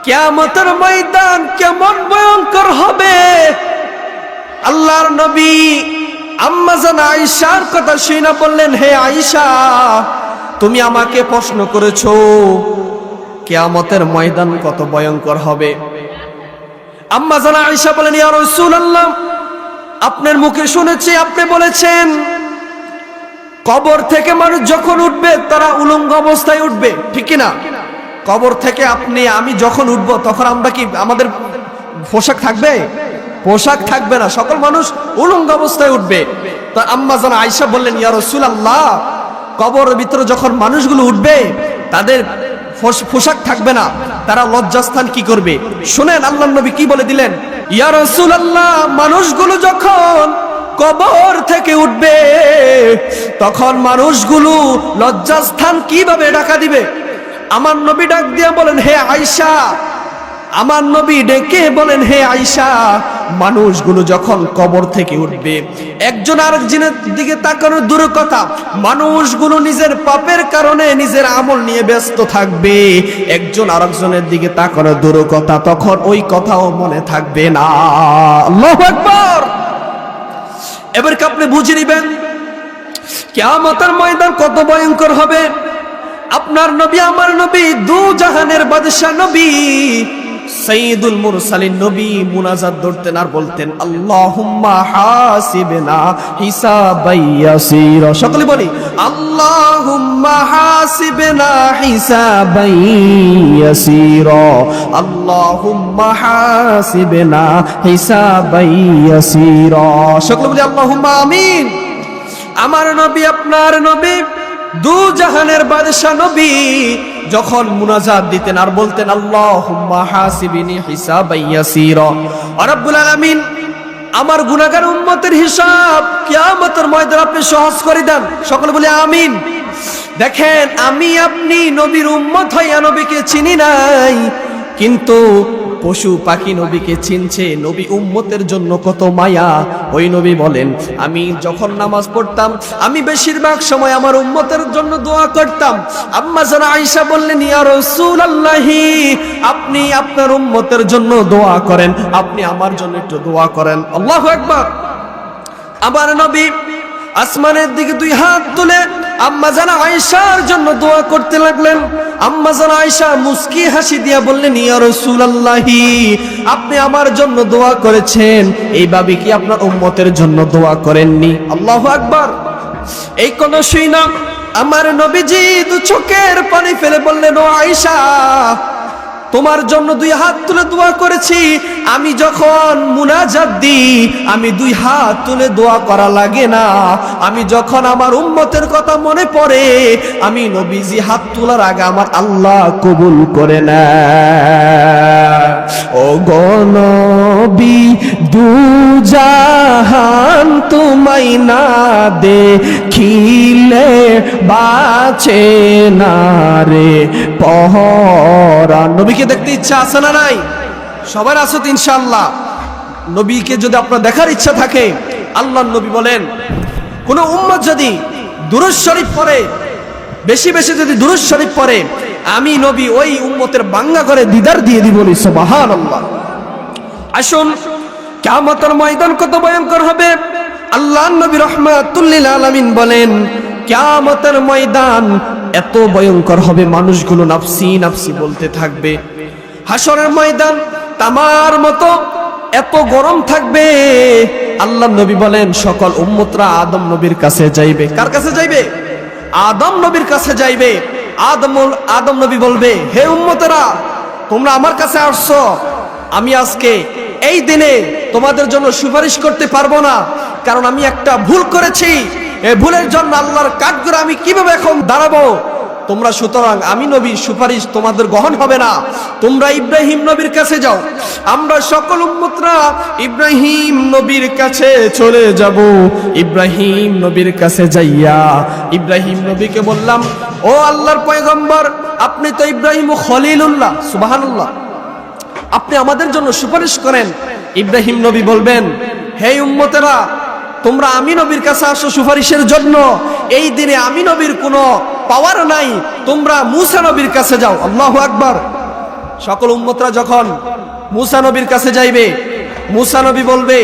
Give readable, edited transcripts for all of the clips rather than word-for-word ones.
কিয়ামতের ময়দান কেমন ভয়ঙ্কর হবে। আল্লাহর নবী আম্মা জান আয়েশার কথা শুনে বললেন, হে আয়েশা, তুমি আমাকে প্রশ্ন করেছো কিয়ামতের ময়দান কত ভয়ঙ্কর হবে। আম্মা জান আয়েশা বলেন, ইয়া রাসূলুল্লাহ, আপনার মুখে শুনেছি আপনি বলেছেন কবর থেকে মানুষ যখন উঠবে তারা উলঙ্গ অবস্থায় উঠবে, ঠিক কি না? কবর থেকে আমি যখন উঠবো তখন আমরা কি, আমাদের পোশাক থাকবে? পোশাক থাকবে না, সকল মানুষ উলঙ্গ অবস্থায় উঠবে। তো আম্মা জান আয়েশা বললেন, ইয়া রাসূলুল্লাহ, কবরের ভিতরে যখন মানুষগুলো উঠবে তাদের পোশাক থাকবে না, তারা লজ্জাস্থান কি করবে? শুনেন আল্লাহর নবী কি বলে দিলেন, ইয়া রাসূলুল্লাহ, মানুষগুলো যখন কবর থেকে উঠবে তখন মানুষগুলো লজ্জাস্থান কিভাবে ঢাকা দিবে? আমার নবী ডাক দিয়ে বলেন, হে আয়েশা, আমার নবী ডেকে বলেন, হে আয়েশা, মানুষগুলো যখন কবর থেকে উঠবে একজন আরেকজনের দিকে তাকানোর দূরের কথা, মানুষগুলো নিজের পাপের কারণে নিজের আমল নিয়ে ব্যস্ত থাকবে, একজন আরেকজনের দিকে তাকানোর দূরের কথা, তখন ওই কথাও মনে থাকবে না। আল্লাহু আকবার। এবার কি আপনি বুঝে নিবেন কিয়ামতের ময়দান কত ভয়ঙ্কর হবে। আপনার নবী আমার নবী দু জাহানের বাদশা নবী সাইয়্যিদুল মুরসালিন নবী মুনাজাত ধরতেন আর বলতেন, আল্লাহুম্মা হাসিবনা হিসাবান ইয়াসীরা। সকলে বলি, আল্লাহুম্মা হাসিবনা হিসাবান ইয়াসীরা, আল্লাহুম্মা হাসিবনা হিসাবান ইয়াসীরা। সকলে বলি আল্লাহুম্মা আমিন। আমার নবী আপনার নবী দু জাহানের বাদশা নবী যখন মুনাজাত দিতেন আর বলতেন, আল্লাহুম্মা হাসিবনি হিসাবান ইয়াসীরা, রব্বুল আলামিন আমার গুনাহগার উম্মতের হিসাব কিয়ামতের ময়দানে আপনি সহজ করে দেন। সকলে বলে আমিন। দেখেন, আমি আপনি নবীর উম্মত হইয়া নবীকে চিনি নাই, কিন্তু পশু পাখি নবীকে চিনছে। নবী উম্মতের জন্য কত মায়া। ওই নবী বলেন, আমি যখন নামাজ পড়তাম আমি বেশিরভাগ সময় আমার উম্মতের জন্য দোয়া করতাম। আম্মা জান আয়েশা বললেন, ইয়া রাসূলুল্লাহ, আপনি আপনার উম্মতের জন্য দোয়া করেন, আপনি আমার জন্য একটু দোয়া করেন। আল্লাহু আকবার। আমার নবী আসমানের দিকে দুই হাত তুলে আম্মা জান আয়েশার জন্য দোয়া করতে লাগলেন। আম্মা জান আয়েশা মুস্কি হাসি দিয়া বললেন, ইয়া রাসূলুল্লাহ, আপনি আমার জন্য দোয়া করেছেন, এইভাবে কি আপনার উম্মতের জন্য দোয়া করেননি? আল্লাহু আকবার। এই কথা শুনে আমার নবীজি দু চোখের পানি ফেলে বললেন, ও আয়েশা, তোমার জন্য দুই হাত তুলে দোয়া করেছি। আমি যখন মুনাজাত দিই আমি দুই হাত তুলে দোয়া করা লাগে না, আমি যখন আমার উম্মতের কথা মনে পড়ে আমি নবীজি হাত তোলার আগে আমার আল্লাহ কবুল করে নেয়। ও গো নবী, দু জাহান তোমায় না দেখিলে বাঁচে না রে পরাণ। নবীকে দেখতে ইচ্ছা আছে না নাই? সবার আছে তো ইনশাআল্লাহ। নবীকে যদি আপনার দেখার ইচ্ছা থাকে, আল্লাহর নবী বলেন, কোন উম্মত যদি দুরূদ শরীফ পড়ে, বেশি বেশি যদি দুরূদ শরীফ পড়ে, আমি নবী ওই উম্মতের বাঙ্গা করে দিদার দিয়ে দিব। সুবহানাল্লাহ। আসুন, কিয়ামতের ময়দান কত ভয়ঙ্কর হবে। আল্লাহর নবী রাহমাতুল লিল আলামিন বলেন, কিয়ামতের ময়দান এত ভয়ঙ্কর হবে, মানুষগুলো নাফসি নাফসি বলতে থাকবে। হাসরের ময়দান তামার মতো এত গরম থাকবে। আল্লাহর নবী বলেন, সকল উম্মতরা আদম নবীর কাছে যাইবে। কার কাছে যাইবে? আদম নবীর কাছে যাইবে। আদম নবী বলবে, হে উম্মতরা, তোমরা আমার কাছে আসছো, আমি আজকে এই দিনে তোমাদের জন্য সুপারিশ করতে পারবো না, কারণ আমি একটা ভুল করেছি। এই ভুলের জন্য আল্লাহর কাঠগড়ায় আমি কিভাবে এখন দাঁড়াবো? তোমরা সুতরাং আমি নবীর সুপারিশ তোমাদের গ্রহণ হবে না, তোমরা ইব্রাহিম নবীর কাছে যাও। আমরা সকল উম্মতরা ইব্রাহিম নবীর কাছে চলে যাব। ইব্রাহিম নবীর কাছে যাইয়া ইব্রাহিম নবীকে বললাম, ও আল্লাহর পয়গম্বর, আপনি তো ইব্রাহিম খলিলুল্লাহ, সুবহানাল্লাহ, আপনি আমাদের জন্য সুপারিশ করেন। ইব্রাহিম নবী বলবেন, হে উম্মতেরা, তোমরা আমি নবীর কাছে আসো সুপারিশের জন্য। এই দিনে আমি নবীর কোনো পাওয়ার নাই, তোমরা মুসা নবীর কাছে যাও। আল্লাহু আকবার। সকল উম্মতরা যখন মুসা নবীর কাছে যাইবে, মুসা নবী বলবে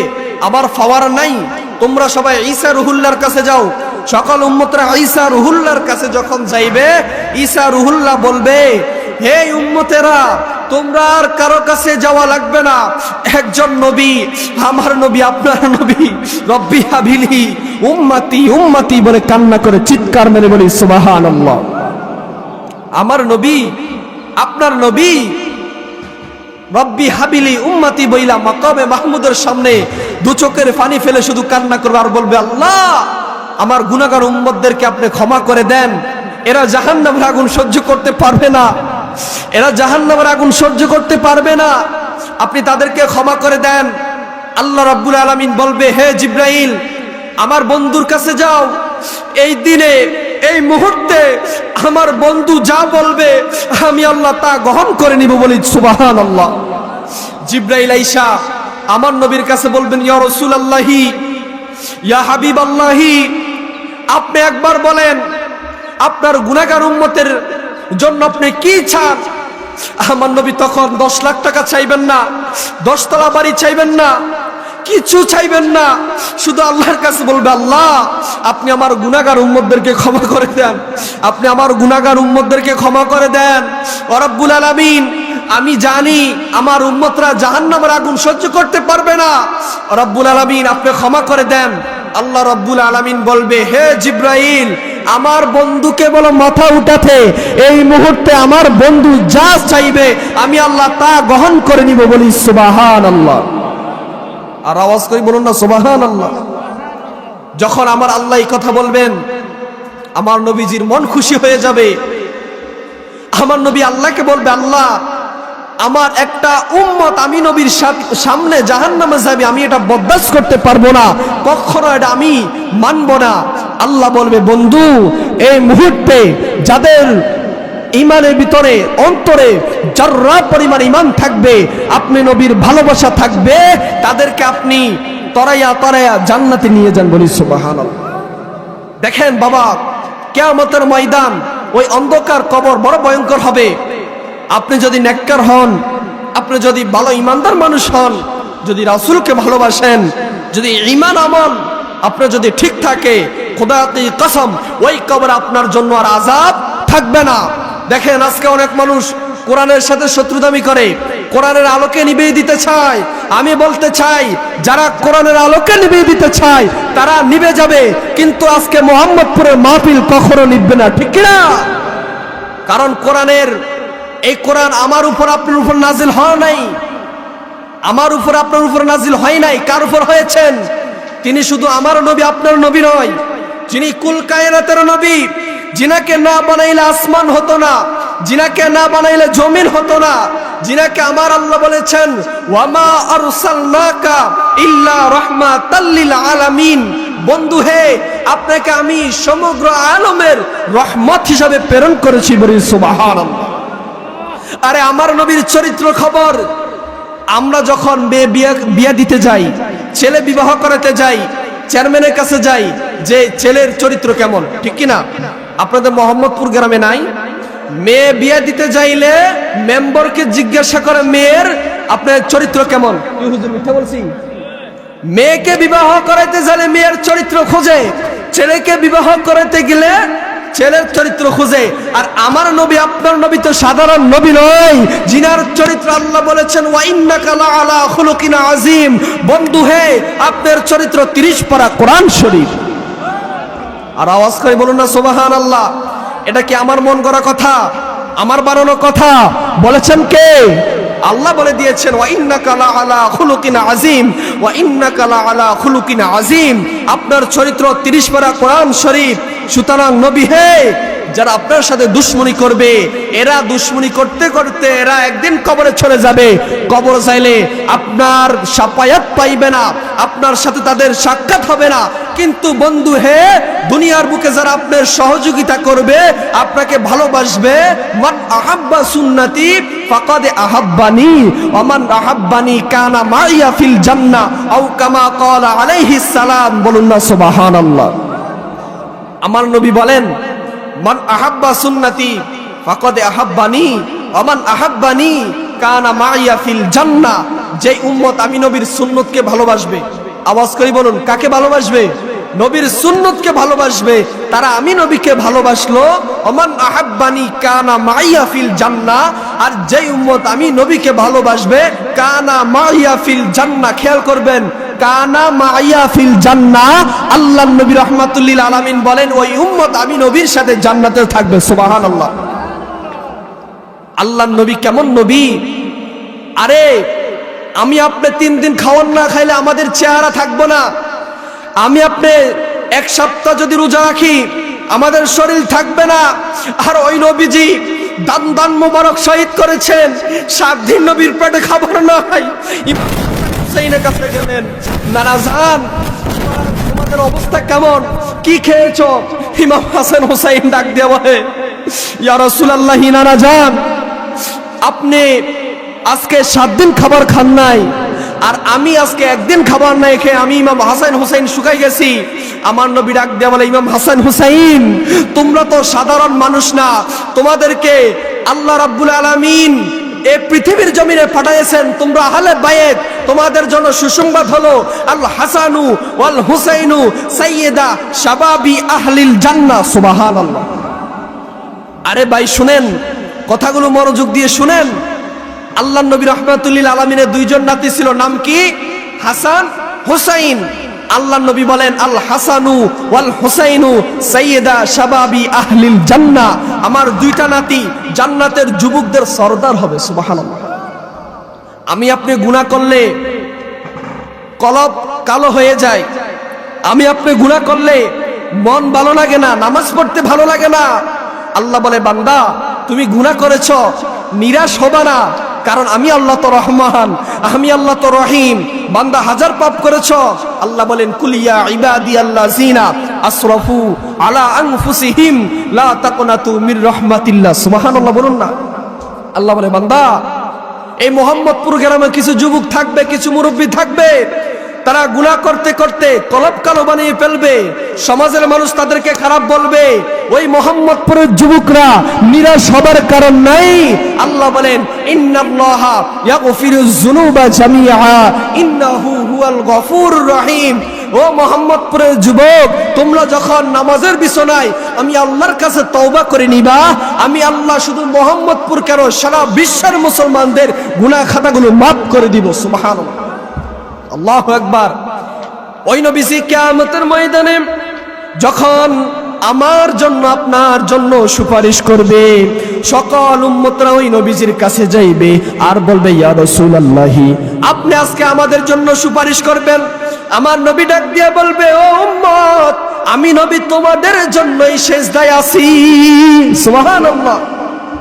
আমার ফাওয়ার নাই, তোমরা সবাই ঈসা রুহুল্লাহর কাছে যাও। সকল উম্মতরা ঈসা রুহুল্লাহর কাছে যখন যাইবে, ঈসা রুহুল্লাহ বলবে হে উম্মতেরা, তোমরা আর কারো কাছে যাওয়া লাগবে না, একজন নবী, আমার নবী, আপনার নবী, রব্বি হাবিলি উম্মতি উম্মতি বলে কান্না করে চিৎকার মেরে বলি সুবহানাল্লাহ। আমার নবী, আপনার নবী, রব্বি হাবিলি উম্মতি বইলা মাকামে মাহমুদের সামনে দু চোখের পানি ফেলে শুধু কান্না করবে আর বলবে আল্লাহ আমার গুনাহগার উম্মতদেরকে আপনি ক্ষমা করে দেন, এরা জাহান্নামের আগুন সহ্য করতে পারবে না, এরা জাহান্নামের আগুন সহ্য করতে পারবে না, আপনি তাদেরকে ক্ষমা করে দেন। আল্লাহ রাব্বুল আলামিন বলবে হে জিবরাইল, আমার বন্ধুর কাছে যাও, এই দিনে এই মুহূর্তে আমার বন্ধু যা বলবে আমি আল্লাহ তা গ্রহণ করে নিব বলি সুবহানাল্লাহ। জিবরাইল আইসা আমার নবীর কাছে বলবেন ইয়া রাসূলুল্লাহি, ইয়া হাবিবাল্লাহি, আপনি একবার বলেন আপনার গুনাহগার উম্মতের জন্য আপনি কি চান? আমার নবী তখন 10 লাখ টাকা চাইবেন না, 10 তলা বাড়ি চাইবেন না, কিছু চাইবেন না, শুধু আল্লাহর কাছে বলবে আল্লাহ আপনি আমার গুনাহগার উম্মতদেরকে ক্ষমা করে দেন, আপনি আমার গুনাহগার উম্মতদেরকে ক্ষমা করে দেন। ও রব্বুল আলামিন, আমি জানি আমার উম্মতরা জাহান্নামের আগুন সহ্য করতে পারবে না, রব্বুল আলামিন আপনি ক্ষমা করে দেন। আল্লাহ রব্বুল আলামিন বলবে হে জিবরাইল, আমার বন্ধুকে বলো মাথা উঠাতে, এই মুহূর্তে আমার বন্ধু যা চাইবে আমি আল্লাহ তা গ্রহণ করে নিব বলি সুবহানাল্লাহ। আর আওয়াজ করে বলুন না সুবহানাল্লাহ। যখন আমার আল্লাহ এই কথা বলবেন, আমার নবীজির মন খুশি হয়ে যাবে। আমার নবী আল্লাহকে বলবে আল্লাহ আমার একটা উম্মত আমি নবীর সামনে জাহান্নামে যাবে, আমি এটা বরদাস্ত করতে পারবো না, কখনো এটা আমি মানব না। আল্লাহ বলবে বন্ধু, এই মুহূর্তে যাদের ইমানের ভিতরে অন্তরে যাররা পরিমাণ ইমান থাকবে, আপনি নবীর ভালোবাসা থাকবে, তাদেরকে আপনি তরাইয়া তরাইয়া জান্নাতে নিয়ে যান বলি সুবহানাল্লাহ। দেখেন বাবা, কিয়ামতের ময়দান, ওই অন্ধকার কবর বড় ভয়ঙ্কর হবে। আপনি যদি নেককার হন, আপনি যদি ভালো ইমানদার মানুষ হন, যদি রাসূলকে ভালোবাসেন, যদি ঈমান আমল আপনার যদি ঠিক থাকে, খোদা কি কসম ওই কবর আপনার জন্য আর আযাব থাকবে না। দেখেন আজকে অনেক মানুষ কোরআনের সাথে শত্রুতামি করে, কোরআনের আলোকে নিভিয়ে দিতে চায়। আমি বলতে চাই যারা কোরআনের আলোকে নিভিয়ে দিতে চায় তারা নিভে যাবে, কিন্তু আজকে মোহাম্মদপুরের মাহফিল কখনো নিভবে না, ঠিক না? কারণ কোরআনের এই কোরআন আমার উপর আপনার উপর নাজিল হয় নাই, আমার উপর আপনার উপর নাজিল হয় নাই। কার উপর হয়েছেন? তিনি শুধু আমার নবী আপনার নবী নয়, যিনি কুল কায়নাতের নবী, যিনাকে না বানাইলে আসমান হতো না, যিনাকে না বানাইলে জমিন হতো না, যিনাকে আমার আল্লাহ বলেছেন ওয়ামা আরসালনাকা ইল্লা রাহমাতাল লিল আলামিন। বন্ধু হে, আপনাকে আমি সমগ্র আলমের রহমত হিসাবে প্রেরণ করেছি বলি সুবহানাল্লাহ। আরে আমার নবীর চরিত্র খবর, আমরা যখন বিয়ে দিতে যাই, ছেলে বিবাহ করাতে যাই, চেয়ারম্যানের কাছে যাই যে ছেলের চরিত্র কেমন, ঠিক কিনা? আপনাদের মোহাম্মদপুর গ্রামে নাই? মেয়ে বিয়ে দিতে যাইলে মেম্বারকে জিজ্ঞাসা করে মেয়ের আপনার চরিত্র কেমন। হুজুর মিথ্যা বলছি? মেয়েকে বিবাহ করাইতে গেলে মেয়ের চরিত্র খোঁজে, ছেলেকে বিবাহ করাইতে গেলে ছেলের চরিত্র খুঁজে। আর আমার নবী আপনার নবী তো সাধারণ নবী নয়, জিনার চরিত্র আল্লাহ বলেছেন ওয়া ইন্নাকা লাআলা খুলুকিন আযীম। বন্ধু হে, আপনার চরিত্র 30 পারা কোরআন শরীফ। আর আওয়াজ করে বলুন না সুবহানাল্লাহ। এটা কি আমার মন গড়া কথা, আমার বানানো কথা? বলেছেন কে? আল্লাহ বলে দিয়েছেন ওয়া ইন্নাকা লাআলা খুলুকিন আযীম, ওয়া ইন্নাকা লাআলা খুলুকিন আযীম। আপনার চরিত্র 30 পারা কোরআন শরীফ। সুতরাং নবী হে, যারা আপনার সাথে দুশ্মনী করবে, এরা দুশ্মনী করতে করতে এরা একদিন কবরে চলে যাবে। কবর চাইলে আপনার শাফায়াত পাইবে না, আপনার সাথে তাদের সাক্ষাৎ হবে না। কিন্তু বন্ধু হে, দুনিয়ার বুকে যারা আপনার সহযোগিতা করবে, আপনাকে ভালোবাসবে, মান আহাব্বা সুন্নতি ফাকাদ আহাব্বানি ওয়া মান আহাব্বানি কানা মাইয়া ফিল জান্নাহ আও কামা ক্বালা আলাইহিস সালাম। বলুন না সুবহানাল্লাহ। আমার নবী বলেন মান আহাব্বা সুন্নতি ফাকাদ আহাব্বানি ওমান আহাব্বানি কানা মাইয়া ফিল জান্নাহ, যে উম্মত আমি নবীর সুন্নতকে ভালোবাসবে, আওয়াজ করে বলুন কাকে ভালোবাসবে? নবীর সুন্নতকে ভালোবাসবে, তারা আমি নবীকে ভালোবাসলো। ওমান আহাব্বানি কানা মাইয়া ফিল জান্নাহ, আর যে উম্মত আমি নবীকে ভালোবাসবে কানা মাইয়া ফিল জান্নাহ। খেয়াল করবেন, কানা মাইয়া ফিল জান্নাহ, আল্লাহর নবী রাহমাতুল লিল আলামিন বলেন ওই উম্মত আমি নবীর সাথে জান্নাতে থাকবে। সুবহানাল্লাহ। আল্লাহর নবী কেমন নবী! আরে আমি আপনি 3 দিন খাওয়ান না খাইলে আমাদের চেহারা থাকবো না। আমি আপনি 1 সপ্তাহ যদি রোজা রাখি আমাদের শরীর থাকবে না। আর ওই নবীজি দান দান মোবারক শহীদ করেছেন, 7 দিন নবীর পেটে খাবার নাই। হুসাইনের কাছে গেলেন, নানা জান তোমাদের অবস্থা কেমন, কি খেয়েছো? ইমাম হাসান হুসাইন ডাক দিয়ে বলে, ইয়া রাসূলুল্লাহ, নানা জান আপনি আজকে 7 দিন খাবার খান নাই, আর আমি আজকে 1 দিন খাবার নাই খেয়ে আমি ইমাম হাসান হুসাইন শুকাই গেছি। আমার নবী ডাক দিয়ে বলে, ইমাম হাসান হুসাইন তোমরা তো সাধারণ মানুষ না, তোমাদেরকে আল্লাহ রাব্বুল আলামিন এই পৃথিবীর জমিনে পাঠিয়েছেন, তোমরা আহলে বাইত, তোমাদের জন্য সুসংবাদ হলো আল হাসানু ওয়াল হুসাইনু সাইয়্যিদা শাবাবি আহলিল জান্নাহ। সুবহানাল্লাহ। আরে ভাই শুনেন, কথাগুলো মনোযোগ দিয়ে শুনেন। আল্লাহর নবী রাহমাতুল লিল আলামিনের 2 জন নাতি ছিল, নাম কি? হাসান, হুসাইন। আল্লাহর নবী বলেন আল হাসানু ওয়াল হুসাইনু সাইয়্যিদা শাবাবি আহলিল জান্নাহ, আমার 2টা নাতি জান্নাতের যুবকদের সরদার হবে। সুবহানাল্লাহ। আমি আপনি গুনাহ করলে কলব কালো হয়ে যায়, আমি আপনি গুনাহ করলে মন ভালো লাগে না, নামাজ পড়তে ভালো লাগে না। আল্লাহ বলে, বান্দা তুমি গুনাহ করেছো, নিরাশ হবা না, কারণ আমি আল্লাহ তো রহমান, আমি আল্লাহ তো রহিম। বান্দা 1000 পাপ করেছো, আল্লাহ বলেন কুলিয়া ইবাদিয়াল্লাযিনা আসরাফু আলা আনফুসিহিম লা তাকনাতু মির রাহমাতিল্লাহ। সুবহানাল্লাহ বলুন না। আল্লাহ বলে, বান্দা এই মোহাম্মদপুর গ্রামে কিছু যুবক থাকবে, কিছু মুরব্বী থাকবে, তারা গুনাহ করতে করতে কলব কালো বানিয়ে ফেলবে, সমাজের মানুষ তাদেরকে খারাপ বলবে। ওই মোহাম্মদপুরের যুবকরা নিরাশ হবার কারণ নাই। আল্লাহ বলেন ইন্নাল্লাহা ইয়াগফিরুয যুনুবা জামিআ ইন্নাহু হুয়াল গফুরুর রহিম। ও মোহাম্মদপুরের যুবক, তোমরা যখন নামাজের বিছানায় আমি আল্লাহর কাছে তওবা করে নিবা, আমি আল্লাহ শুধু মোহাম্মদপুর কেন সারা বিশ্বের মুসলমানদের গুনাহ খাতাগুলো মাফ করে দিব। সুবহানাল্লাহ, আল্লাহু আকবার। ওই নবীজি কিয়ামতের ময়দানে যখন আমার জন্য আপনার জন্য সুপারিশ করবে, সকল উম্মতরা ওই নবীজির কাছে যাইবে আর বলবে, ইয়া রাসূলুল্লাহ আপনি আজকে আমাদের জন্য সুপারিশ করবেন। আমার নবী ডাক দিয়ে বলবে, ও উম্মত আমি নবী তোমাদের জন্যই সিজদায় আছি। সুবহানাল্লাহ।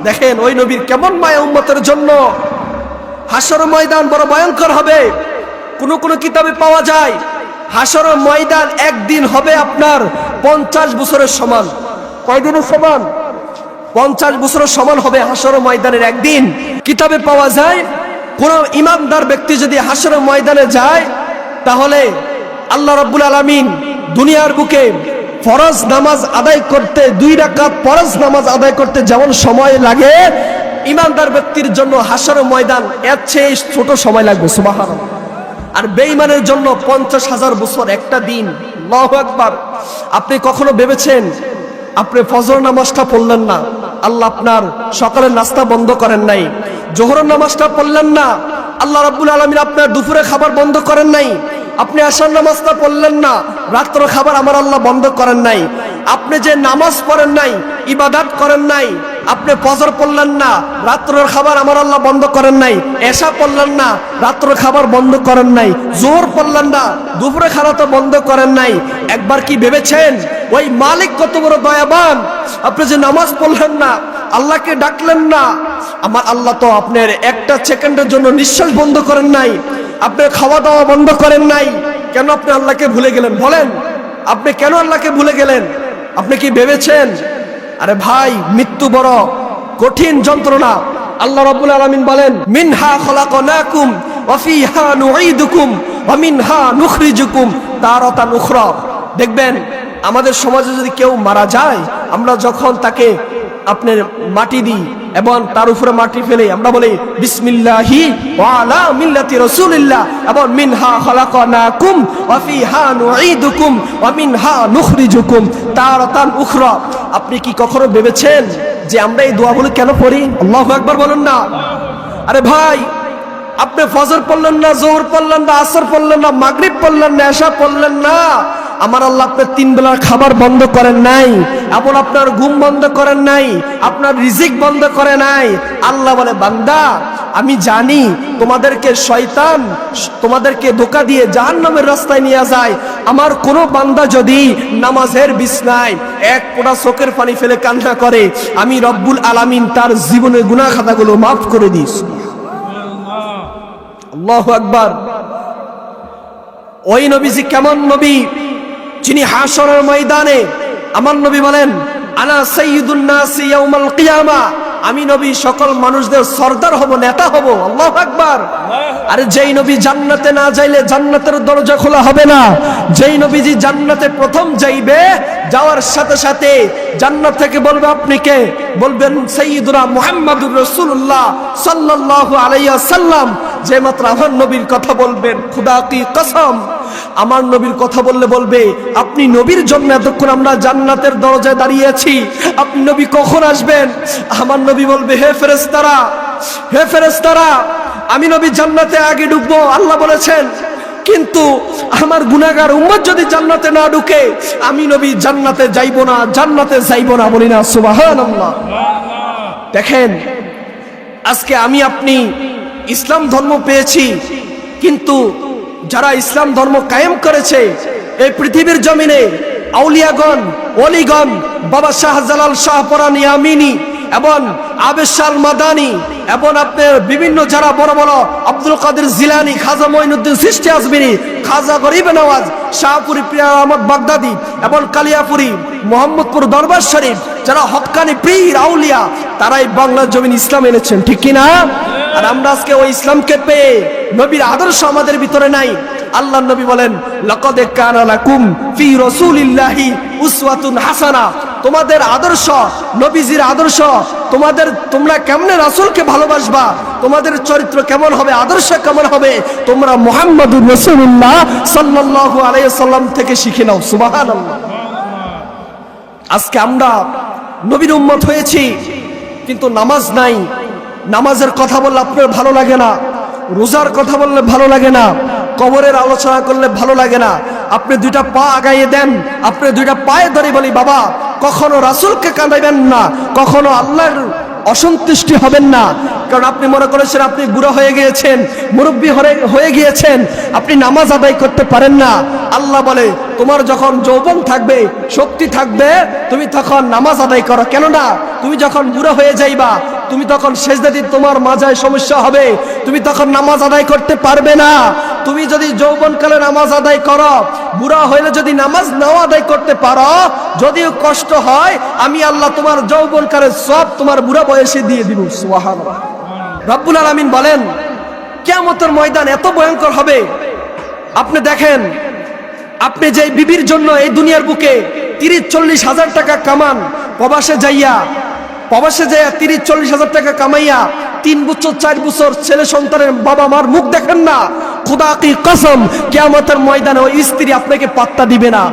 দেখেন ওই নবীর কেমন মায়া উম্মতের জন্য। হাসর ময়দান বড় ভয়ঙ্কর হবে। কোন কোন কিতাবে পাওয়া যায় হাসর ময়দান একদিন হবে আপনার 50 বছরের সমান। কয় দিনের সমান? 50 বছরের সমান হবে হাসর ময়দানের একদিন। কিতাবে পাওয়া যায় কোন ইমানদার ব্যক্তি যদি হাসর ময়দানে যায়, তাহলে আল্লাহ রাব্বুল আলামিন দুনিয়ার বুকে ফরজ নামাজ আদায় করতে 2 রাকাত ফরজ নামাজ আদায় করতে যেমন সময় লাগে, ইমানদার ব্যক্তির জন্য হাসর ময়দান এর চেয়ে ছোট সময় লাগবে। সুবহানাল্লাহ। আর বেঈমানের জন্য 50,000 বছর একটা দিন। আল্লাহু আকবার। আপনি কখনো ভেবেছেন আপনি ফজর নামাজটা পড়লেন না, আল্লাহ আপনার সকালের নাস্তা বন্ধ করেন নাই। জোহরের নামাজটা পড়লেন না, আল্লাহ রাব্বুল আলামিন আপনার দুপুরে খাবার বন্ধ করেন নাই। আপনি আশার নামাজটা পড়লেন না, রাত্র খাবার আমার আল্লাহ বন্ধ করেন নাই। আপনি যে নামাজ পড়েন নাই, ইবাদত করেন নাই, আপনি ফজর পড়লেন না, রাত্রের খাবার আমার আল্লাহ বন্ধ করেন নাই। এশা পড়লেন না, রাত্রের খাবার বন্ধ করেন নাই। জোহর পড়লেন না, দুপুরে খাওয়া তো বন্ধ করেন নাই। একবার কি ভেবেছেন ওই মালিক কত বড় দয়াবান? আপনি যে নামাজ পড়লেন না, আল্লাহকে ডাকলেন না, আমার আল্লাহ তো আপনার একটা সেকেন্ডের জন্য নিঃশ্বাস বন্ধ করেন নাই, আপনি খাওয়া দাওয়া বন্ধ করেন নাই। কেন আপনি আল্লাহকে ভুলে গেলেন? বলেন, আপনি কেন আল্লাহকে ভুলে গেলেন? আপনি কি ভেবেছেন? আরে ভাই, মৃত্যু বড় কঠিন যন্ত্রণা। আল্লাহ রাব্বুল আলামিন বলেন, মিনহা খলাকনাকুম ওয়া ফিহা নুঈদুকুম ওয়া মিনহা নুখরিজুকুম তারাতান উখরা। দেখবেন আমাদের সমাজে যদি কেউ মারা যায়, আমরা যখন তাকে আপনার মাটি দিই, এবং তার উপরে মাটি ফেলে আমরা বলি বিসমিল্লাহি ওয়া আলা মিল্লাতি রাসূলিল্লাহ, এবং মিনহা খালাকনাকুম ওয়া ফিহা নুঈদুকুম ওয়া মিনহা নুখরিজুকুম তারাতান উখরা। আপনি কি কখনো ভেবেছেন যে আমরা এই দোয়াগুলো কেন পড়ি? আল্লাহু আকবার বলুন না। আরে ভাই, আপনি ফজর পড়লেন না, যোহর পড়লেন না, আসর পড়লেন না, মাগরিব পড়লেন না, এশা পড়লেন না, আমার আল্লাহ আপনার 3 বেলার খাবার বন্ধ করেন নাই, এবং আপনার ঘুম বন্ধ করেন নাই, আপনার রিজিক বন্ধ করে নাই। আল্লাহ বলে, বান্দা আমি জানি তোমাদেরকে শয়তান তোমাদেরকে ধোঁকা দিয়ে জাহান্নামের রাস্তায় নিয়ে যায়। আমার কোন বান্দা যদি নামাজের বিছনায় এক ফোঁটা চোখের পানি ফেলে কান্না করে, আমি রব্বুল আলামিন তার জীবনের গুনাহ খাতাগুলো মাফ করে দিই। আল্লাহু আকবার। ওই নবীজি কেমন নবী, যিনি হাশরের ময়দানে আমার নবী বলেন, আনা সাইয়্যিদুন নাসি ইয়াউমাল কিয়ামা, আমি নবী সকল মানুষদের সরদার হব, নেতা হব। আল্লাহু আকবার। আরে যেই নবী জান্নাতে না যাইলে জান্নাতের দরজা খোলা হবে না। যেই নবীজি জান্নাতে প্রথম যাইবে, যাওয়ার সাথে সাথে জান্নাত থেকে বলবে আপনি কে? বলবেন সাইয়্যিদুনা মুহাম্মাদুর রাসূলুল্লাহ সাল্লাল্লাহু আলাইহি ওয়াসাল্লাম। যে মাত্র আমার নবীর কথা বলবেন, খুদা কি কসম, আমার নবীর কথা বললে বলবে আপনি নবীর জন্য এতক্ষণ আমরা জান্নাতের দরজায় দাঁড়িয়ে আছি, আপনি নবী কখন আসবেন? আমার নবী বলবে, হে ফেরেশতারা, হে ফেরেশতারা, আমি নবী জান্নাতে আগে ঢুকবো, আল্লাহ বলেছেন, কিন্তু আমার গুনাহগার উম্মত যদি জান্নাতে না ঢুকে আমি নবী জান্নাতে যাইবো না, জান্নাতে যাইবো না। বলি না সুবহানাল্লাহ। দেখেন, আজকে আমি আপনি ইসলাম ধর্ম পেয়েছি, কিন্তু যারা ইসলাম ধর্ম কায়েম করেছে এই পৃথিবীর জমিনে, আউলিয়াগণ, ওলিগণ, বাবা শাহজালাল শাহপরানী আমিনী এবং আবেশাল মাদানী এবং আপনার বিভিন্ন যারা বড় বড় আব্দুল কাদের জিলানী, খাজা মঈনুদ্দিন চিশতি আজমিরি, খাজা গরিব নওয়াজ, শাহপুরি প্রিয়া আহমদ বাগদাদি এবং কালিয়াপুরি মোহাম্মদপুর দরবার শরীফ, যারা হক্কানি পীর আউলিয়া, তারাই বাংলার জমিন ইসলাম এনেছেন, ঠিক কিনা? আর আমরা আজকে ওই ইসলামকে পেয়ে নবীর আদর্শ আমাদের ভিতরে নাই। আল্লাহর নবী বলেন, লাকাদ কানা লাকুম ফি রাসূলিল্লাহি উসওয়াতুন হাসানা। তোমাদের আদর্শ, নবীজির আদর্শ, তোমরা কেমনে রাসূলকে ভালোবাসবা, তোমাদের চরিত্র কেমন হবে, আদর্শ কেমন হবে, তোমরা মুহাম্মাদুর রাসূলুল্লাহ সাল্লাল্লাহু আলাইহি ওয়াসাল্লাম থেকে শিখে নাও। সুবহানাল্লাহ। আজকে আমরা নবীর উম্মত হয়েছি, কিন্তু নামাজ নাই। নামাজের কথা বললে আপনার ভালো লাগে না, রোজার কথা বললে ভালো লাগে না, কবরের আলোচনা করলে ভালো লাগে না। আপনি 2টা পা আগাইয়ে দেন, আপনি 2টা পায়ে ধরে বলি, বাবা কখনো রাসূলকে কাঁদাইবেন না, কখনো আল্লাহর অসন্তুষ্টি হবেন না। কারণ আপনি মনে করেছেন আপনি বুড়া হয়ে গিয়েছেন, মুরব্বী হয়ে গিয়েছেন, আপনি নামাজ আদায় করতে পারেন না। আল্লাহ বলে, তোমার যখন যৌবন থাকবে, শক্তি থাকবে, তুমি তখন নামাজ আদায় করো। কেননা তুমি যখন বুড়া হয়ে যাইবা, তুমি তখন সেজদা দিতে তোমার মাজায় সমস্যা হবে, তুমি তখন নামাজ আদায় করতে পারবে না। তুমি যদি যৌবনকালে নামাজ আদায় করো, বুড়া হইলে যদি নামাজ নাও আদায় করতে পারো, যদিও কষ্ট হয়, আমি আল্লাহ তোমার যৌবনকালের সব তোমার বুড়া বয়সে দিয়ে দিব। সুবহানাল্লাহ। রব্বুল আলামিন বলেন, কিয়ামতের ময়দান এত ভয়ঙ্কর হবে। আপনি দেখেন, আপনি যে বিবির জন্য এই দুনিয়ার বুকে 30-40 হাজার টাকা কামান, প্রবাসে যাইয়া 30-40 হাজার টাকা কামাইয়া 3 বছর 4 বছর ছেলে সন্তানের বাবা মার মুখ দেখেন না, খুদা কি কসম, কিয়ামতের ময়দানে ওই স্ত্রী আপনাকে পাত্তা দিবে না।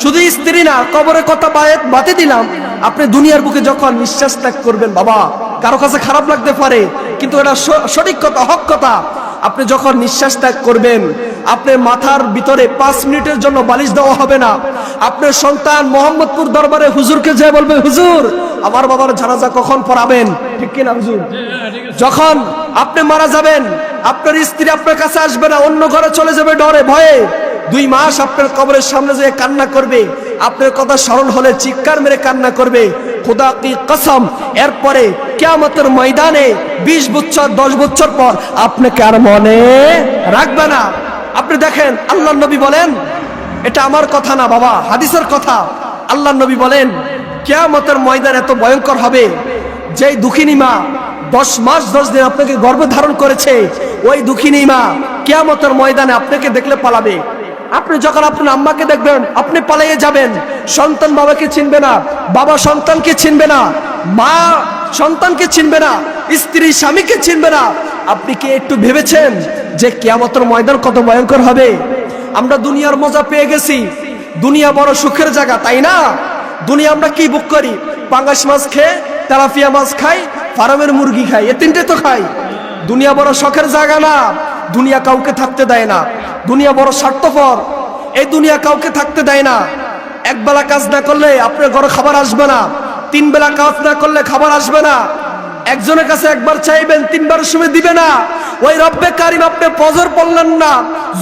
শুধু স্ত্রী না, কবরের কথা বাতে দিলাম, আপনি দুনিয়ার বুকে যখন নিঃশ্বাস ত্যাগ করবেন, বাবা কারো কাছে খারাপ লাগতে পারে, কিন্তু এটা সঠিক কথা, হক কথা। আপনি যখন নিঃশ্বাস ত্যাগ করবেন, আপনার মাথার ভিতরে 5 মিনিটের জন্য বালিশ দেওয়া হবে না। আপনার সন্তান মোহাম্মদপুর দরবারে হুজুরকে যে বলবে, হুজুর আমার বাবার জানাজা কখন পড়াবেন, ঠিক কিনা হুজুর? যখন আপনি মারা যাবেন, আপনার স্ত্রী আপনার কাছে আসবে না, অন্য ঘরে চলে যাবে ডরে ভয়ে। 2 মাস আপনার কবরের সামনে যেয়ে কান্না করবে, আপনার কথা স্মরণ হলে চিৎকার মেরে কান্না করবে। খুদা কি কসম, এরপরে কিয়ামতের ময়দানে 20 বছর 10 বছর পর আপনাকে আর মনে রাখবে না। আপনি দেখেন, আল্লাহর নবী বলেন, এটা আমার কথা না বাবা, হাদিসের কথা। আল্লাহর নবী বলেন, কিয়ামতের ময়দান এত ভয়ঙ্কর হবে, যেই দুঃখিনী মা 10 মাস 10 দিন আপনাকে গর্ভে ধারণ করেছে, ওই দুঃখিনী মা কিয়ামতের ময়দানে আপনাকে দেখলে পালাবে। আপনি যখন আপনার আম্মাকে দেখবেন, আপনি পালিয়ে যাবেন। সন্তান বাবাকে চিনবে না, বাবা সন্তানকে চিনবে না, মা সন্তানকে চিনবে না, স্ত্রী স্বামীকে চিনবে না। আপনি কি একটু ভেবেছেন যে কিয়ামতের ময়দান কত ভয়ঙ্কর হবে? আমরা দুনিয়ার মজা পেয়ে গেছি, দুনিয়া বড় সুখের জায়গা, তাই না? দুনিয়া আমরা কি বুক করি? পাঙ্গাস মাছ খেয়ে, তেলাপিয়া মাছ খাই, ফার্মের মুরগি খাই, এ তিনটে তো খাই। দুনিয়া বড় শখের জায়গা না, দুনিয়া কাউকে থাকতে দেয় না। দুনিয়া বড় স্বার্থপর, এই দুনিয়া কাউকে থাকতে দেয় না। একবেলা কাজ না করলে আপনার ঘরে খাবার আসবে না, 3 বেলা কাজ না করলে খাবার আসবে না। একজনের কাছে একবার চাইবেন, 3 বারের সময় দিবে না। ওই রব্বে কারিম আপনি ফজর পড়লেন না,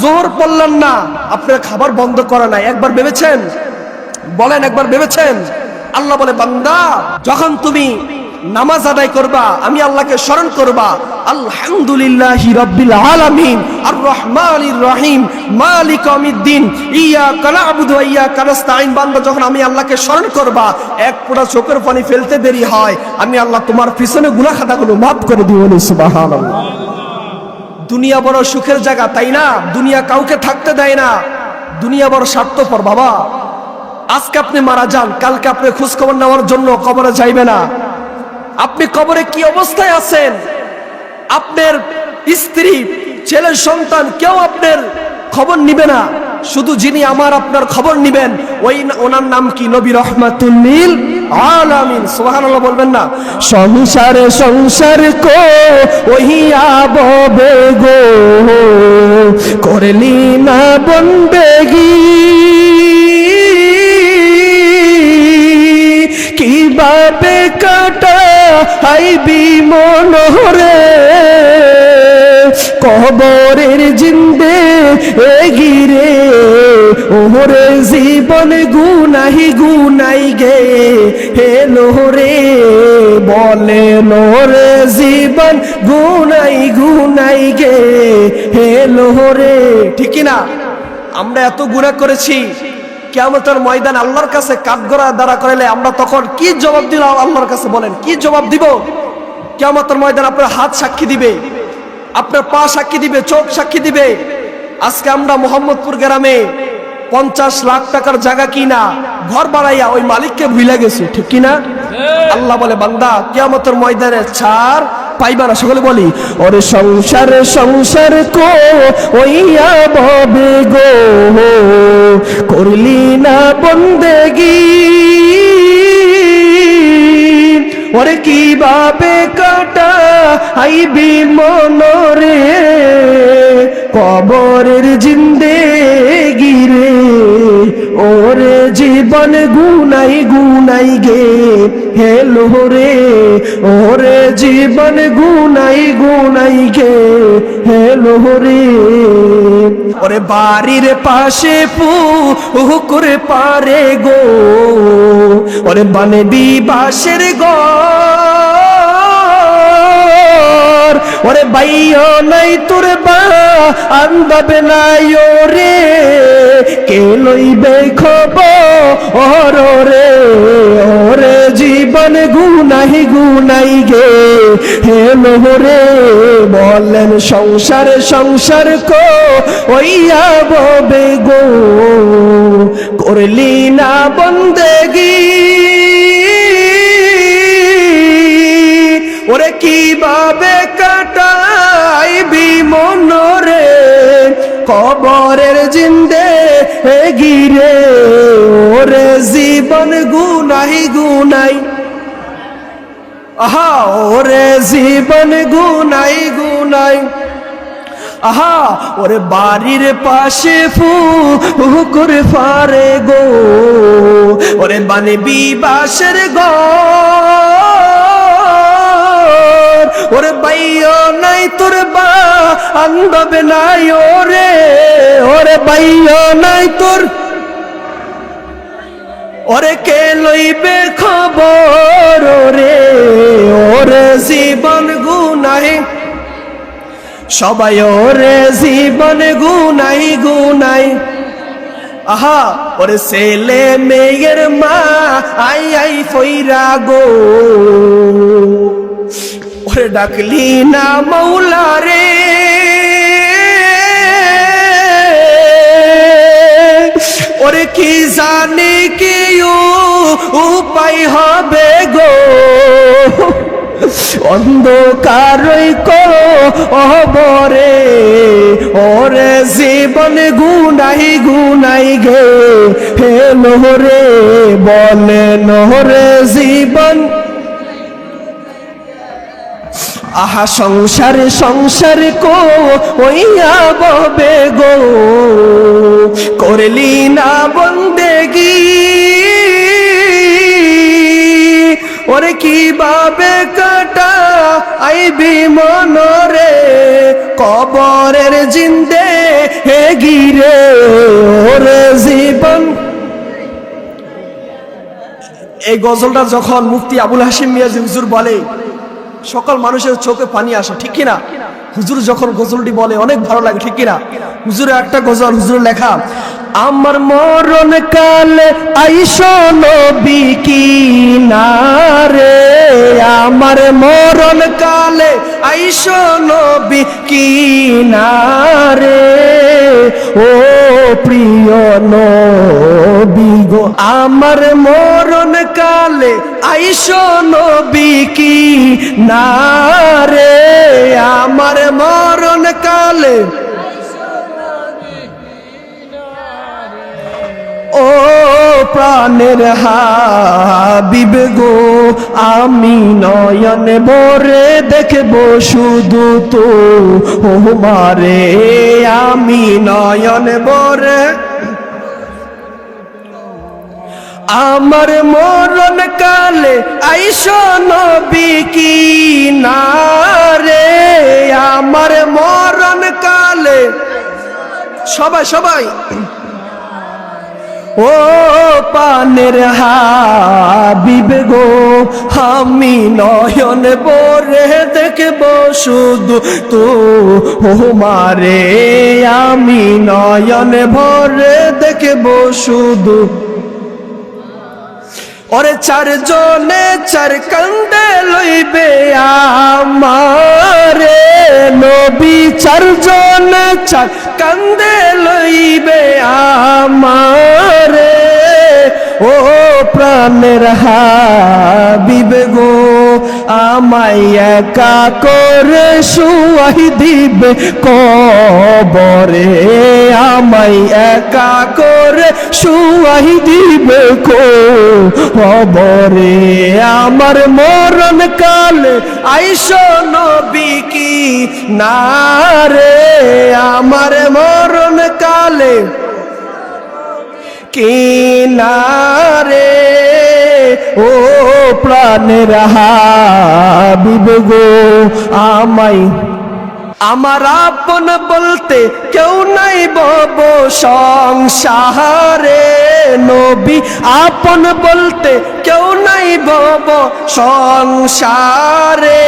যোহর পড়লেন না, আপনার খাবার বন্ধ করে নাই। একবার ভেবেছেন? বলেন, একবার ভেবেছেন? আল্লাহ বলে, বান্দা যখন তুমি নামাজ আদায় করবা, আমি আল্লাহকে স্মরণ করবা, আলহামদুলিল্লাহি রাব্বিল আলামিন আর রহমানির রহিম মালিক ইয়াউমিদ্দিন ইয়াকা না'বুদু ওয়া ইয়াকা নাস্তাঈন। বান্দা যখন আমি আল্লাহকে স্মরণ করবা, এক ফোঁটা চোখের পানি ফেলতে দেরি হয়, আমি আল্লাহ তোমার পিছনে গুনাহ খাতাগুলো মাফ করে দিব। সুবহানাল্লাহ। দুনিয়া বড় সুখের জায়গা, তাই না? দুনিয়া কাউকে থাকতে দেয় না, দুনিয়া বড় স্বার্থপর। বাবা, আজকে আপনি মারা যান, কালকে আপনি খোঁজ খবর নেওয়ার জন্য কবরে যাইবে না। আপনি কবরে কি অবস্থায় আছেন, আপনার স্ত্রী, ছেলে, সন্তান কেউ আপনার খবর নিবে না। শুধু যিনি আমার আপনার খবর নিবেন, ওনার নাম কি? নবী রাহমাতুল লিল আলামিন। সুবহানাল্লাহ বলবেন না? সংসারে সংসার কো ওহিয়া ববে গো, করলি না বন্দেগি, কিভাবে কাটা আইবি মনোরে, কবরের জিন্দে এগিরে, ওরে জীবন গুনাহি গুনাই গে, হে লোরে বলে লোরে জীবন গুনাই গুনাই গে, হে লোরে। ঠিক না? আমরা এত গুনাহ করেছি, কিয়ামতের ময়দান আল্লাহর কাছে কাঠগড়া দাঁড়া করাইলে আমরা তখন কি জবাব দিব আল্লাহর কাছে? বলেন, কি জবাব দিব? কিয়ামতের ময়দান আপনার হাত সাক্ষী দিবে, আপনার পা সাক্ষী দিবে, চোখ সাক্ষী দিবে। আজকে আমরা মোহাম্মদপুর গ্রামে 50 লাখ টাকার জায়গা কিনা ঘর বাড়াইয়া ওই মালিককে ভুলে গেছি, ঠিক কিনা? আল্লাহ বলে, বান্দা কিয়ামতের ময়দানে ছাড় পাইবা না। সকলে বলি, ওরে সংসার সংসার কো ওইয়া ববে গো, করলি না বন্দেগি, ওরে কিভাবে কাটা আইবি মনোরে, কবরের জিন্দেগি রে, ওরে জীবন গুনাই গুনাই গে, হে লোরে, ওরে জীবন গুনাই গুনাই গে, হে লোরে। ওরে বাড়ির পাশে পুকুর পারে গো, ওরে বানবি বাঁশের ঘর, ওরে বাইও নাই তোর বা আন্দাবে নাই ওরে, কে লইবে খবর রে, ওরে জীবন গুনাহি গুনাই গে, হে লোরে বলেন সংসার সংসার কো ওইয়া ববে গো, করলি না বন্দেগি, ওরে কিভাবে কাটাইবি মনোরে, কবরের জিন্দেগি রে, ওরে জীবন গুনাহি গুনাই, আহা ওরে জীবন গুনাই গুনাই, আহা ওরে বাড়ির পাশে পুকুর পারে গো, ওরে বানবি বাঁশের ঘর, ওরে বাইও নাই তোর বা আন্দবে নাই ওরে, ওরে বাইও নাই তোর, ওরে কে লইবে খবর রে, ওরে জীবন গুনাই, সবাই ওরে জীবন গুনাই গুনাই, আহা ওরে ছেলে মেয়ের মা আই আই ফইরা গো, ওরে ডাকলি না মৌলা রে, ওরে কি জানি কি উপায় হবে গো, অন্ধকারই কবরে ওরে জীবন গুনাই গুনাই গে হে নহরে বলে নহরে জীবন আহা সংসার সংসার কো ওইয়া ববে গো করলি না বন্দেগি ওরে কিভাবে কাটা আইবি মনরে কবরের জিন্দে হে গিরে ওরে জীবন। এই গজলটা যখন মুফতি আবুল হাশিম মিয়াজি হুজুর বলে সকল মানুষের চোখে পানি আসে, ঠিক কিনা? হুজুর যখন গজলটি বলে অনেক ভালো লাগে, ঠিক কিনা? হুজুরের একটা গজল হুজুর লেখা, আমার মরণ কালে আইসো নবী কিনারে, আমার মরণ কালে আইসো নবী কিনারে, ও প্রিয় নবী গো আমার মরণ কালে আইসো নবী কিনারে, আমার মরণ কালে ও প্রাণের হাবিব গো আমি নয়ন ভরে দেখব শুধু তো তোমারে, আমি নয়ন ভরে আমার মরণ কালে আইসো নবী কিনারে, আমার মরণ কালে সবাই সবাই ও পানের হাবিব গো আমি নয়ন ভরে দেখব শুধু তোমারে, আমি নয়ন ভরে দেখব শুধু। ওরে চারজনে চার কান্দে লইবে আমারে নবী, চারজনে চার কান্দে লইবে আমারে, ও প্রাণের হাবিব গো আমায় একা করে শুয়াই দিবে কবরে, আমায় একা করে শুয়াই দিবে কবরে, আমার মরণ কালে আইসো নবী কিনারে, আমার মরণ কালে কিনারে, ও প্রাণের হাবিব গো আমায় আমার আপন বলতে কেউ নাই বব সংসারে নবী, আপন বলতে কেউ নাই বব সংসারে,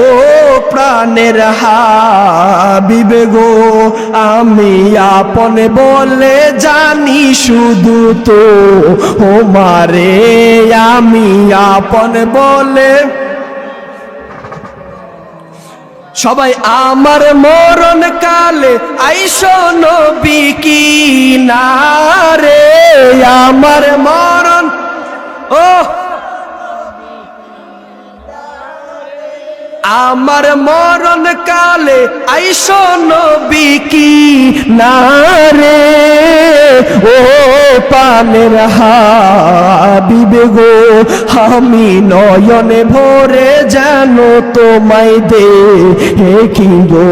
ও প্রাণের হাবিব গো আমি আপন বলে জানি শুধু তো তোমারে, আমি আপন বলে সবাই আমার মরণ কালে আইসো নবী কিনারে, আমার মরণ ও আমার মরণ কালে আইসো নবী কিনারে, ও পানের হাবিব গো আমি নয়নে ভরে যেন তোমায় দেখি গো।